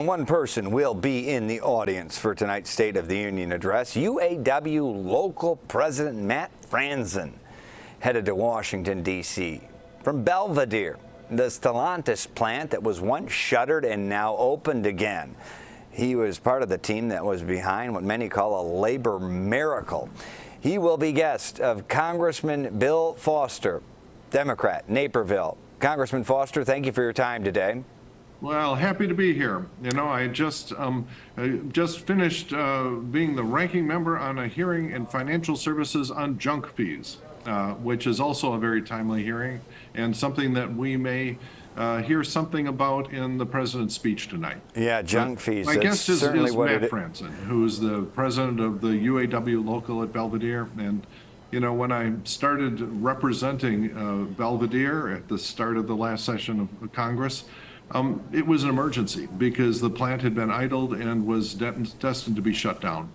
One person will be in the audience for tonight's State of the Union address. UAW local president Matt Franzen headed to Washington, D.C. from Belvidere, the Stellantis plant that was once shuttered and now opened again. He was part of the team that was behind what many call a labor miracle. He will be guest of Congressman Bill Foster, Democrat, Naperville. Congressman Foster, thank you for your time today. Well, happy to be here. You know, I just finished being the ranking member on a hearing in financial services on junk fees, which is also a very timely hearing and something that we may hear something about in the president's speech tonight. Yeah, junk fees. My guest is Matt Franzen, who's the president of the UAW local at Belvidere. And, you know, when I started representing Belvidere at the start of the last session of Congress, it was an emergency because the plant had been idled and was destined to be shut down.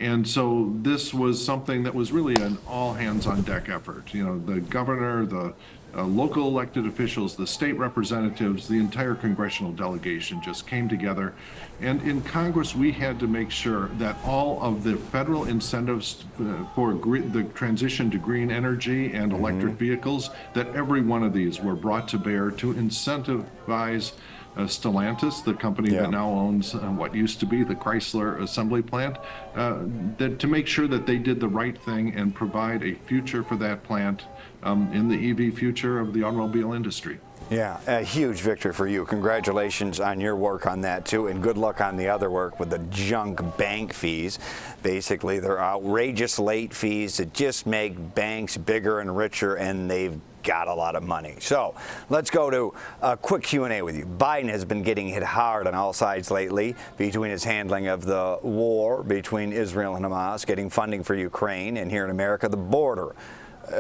And so this was something that was really an all hands on deck effort. You know, the governor, the local elected officials, the state representatives, the entire congressional delegation just came together. And in Congress, we had to make sure that all of the federal incentives for the transition to green energy and electric vehicles, that every one of these were brought to bear to incentivize Stellantis, the company that now owns what used to be the Chrysler assembly plant, to make sure that they did the right thing and provide a future for that plant in the EV future of the automobile industry. Yeah, a huge victory for you. Congratulations on your work on that, too, and good luck on the other work with the junk bank fees. Basically, they're outrageous late fees that just make banks bigger and richer, and they've got a lot of money. So let's go to a quick Q&A with you. Biden has been getting hit hard on all sides lately between his handling of the war between Israel and Hamas, getting funding for Ukraine, and here in America, the border.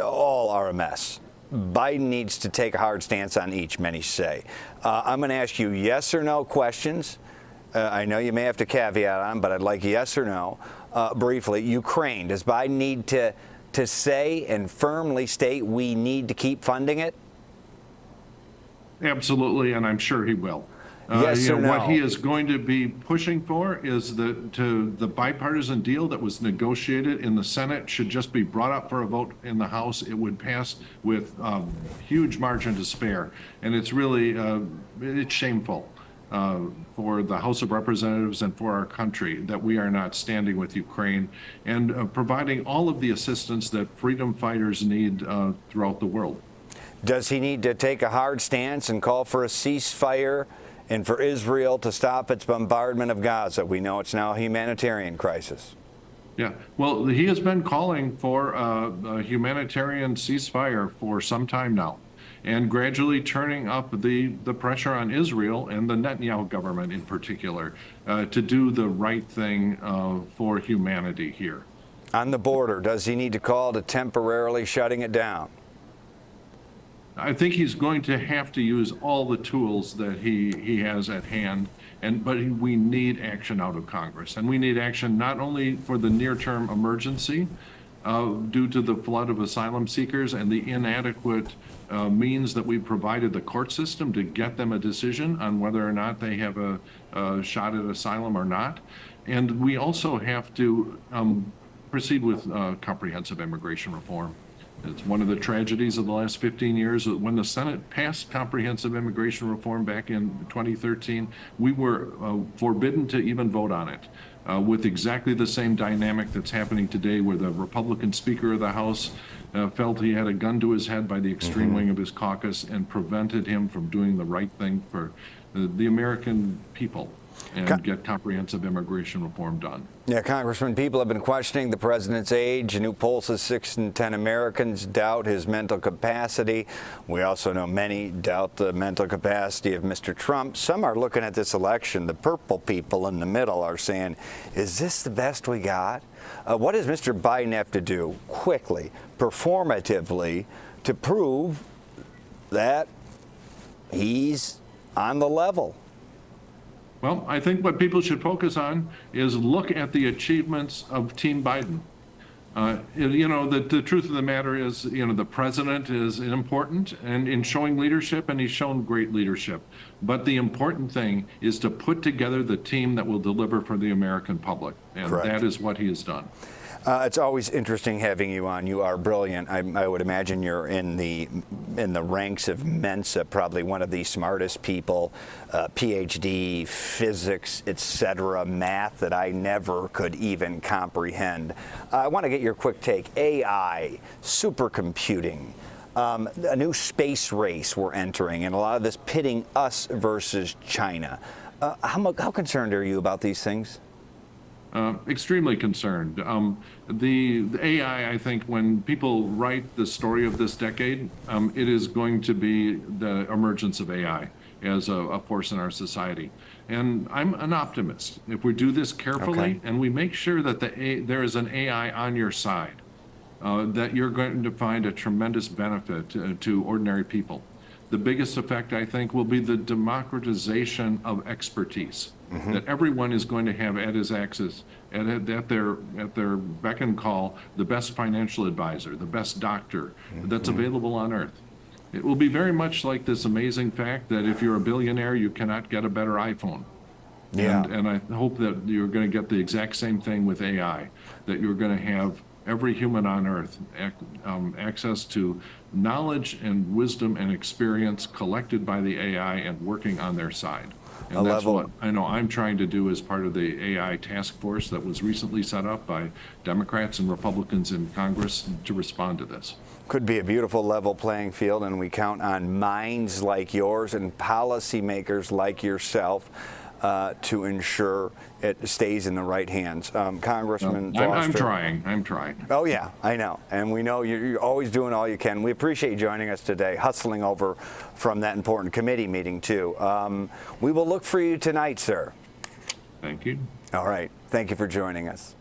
All are a mess. Biden needs to take a hard stance on each, many say. I'm going to ask you yes or no questions. I know you may have to caveat on, but I'd like yes or no. Briefly, Ukraine, does Biden need to say and firmly state we need to keep funding it? Absolutely, and I'm sure he will. Yes or no? What he is going to be pushing for is the bipartisan deal that was negotiated in the Senate should just be brought up for a vote in the House. It would pass with huge margin to spare, and it's really it's shameful for the House of Representatives and for our country that we are not standing with Ukraine and providing all of the assistance that freedom fighters need throughout the world. Does he need to take a hard stance and call for a ceasefire and for Israel to stop its bombardment of Gaza? We know it's now a humanitarian crisis. Yeah, well, he has been calling for a humanitarian ceasefire for some time now, and gradually turning up the pressure on Israel and the Netanyahu government in particular to do the right thing for humanity here. On the border, does he need to call to temporarily shutting it down? I think he's going to have to use all the tools that he has at hand, but we need action out of Congress. And we need action not only for the near-term emergency due to the flood of asylum seekers and the inadequate means that we provided the court system to get them a decision on whether or not they have a shot at asylum or not. And we also have to proceed with comprehensive immigration reform. It's one of the tragedies of the last 15 years. When the Senate passed comprehensive immigration reform back in 2013, we were forbidden to even vote on it, with exactly the same dynamic that's happening today, where the Republican Speaker of the House felt he had a gun to his head by the extreme wing of his caucus and prevented him from doing the right thing for the American people and get comprehensive immigration reform done. Yeah, Congressman, people have been questioning the president's age. A new poll says 6 in 10 Americans doubt his mental capacity. We also know many doubt the mental capacity of Mr. Trump. Some are looking at this election. The purple people in the middle are saying, is this the best we got? What does Mr. Biden have to do quickly, performatively, to prove that he's on the level? Well, I think what people should focus on is look at the achievements of Team Biden. The truth of the matter is, the president is important and in showing leadership, and he's shown great leadership. But the important thing is to put together the team that will deliver for the American public, and Correct. That is what he has done. It's always interesting having you on. You are brilliant. I would imagine you're in the ranks of Mensa, probably one of the smartest people, PhD, physics, etc., math that I never could even comprehend. I want to get your quick take. AI, supercomputing, a new space race we're entering, and a lot of this pitting us versus China. How concerned are you about these things? Extremely concerned. The AI, I think, when people write the story of this decade, it is going to be the emergence of AI as a force in our society. And I'm an optimist. If we do this carefully and we make sure that there is an AI on your side, that you're going to find a tremendous benefit to ordinary people. The biggest effect, I think, will be the democratization of expertise. That everyone is going to have at his access, at their beck and call, the best financial advisor, the best doctor that's available on earth. It will be very much like this amazing fact that if you're a billionaire, you cannot get a better iPhone. Yeah. And I hope that you're going to get the exact same thing with AI, that you're going to have every human on earth access to knowledge and wisdom and experience collected by the AI and working on their side. And that's what I know I'm trying to do as part of the AI task force that was recently set up by Democrats and Republicans in Congress to respond to this. Could be a beautiful level playing field, and we count on minds like yours and policymakers like yourself to ensure it stays in the right hands. Congressman Foster. I'm trying. Oh, yeah, I know. And we know you're always doing all you can. We appreciate you joining us today, hustling over from that important committee meeting, too. We will look for you tonight, sir. Thank you. All right. Thank you for joining us.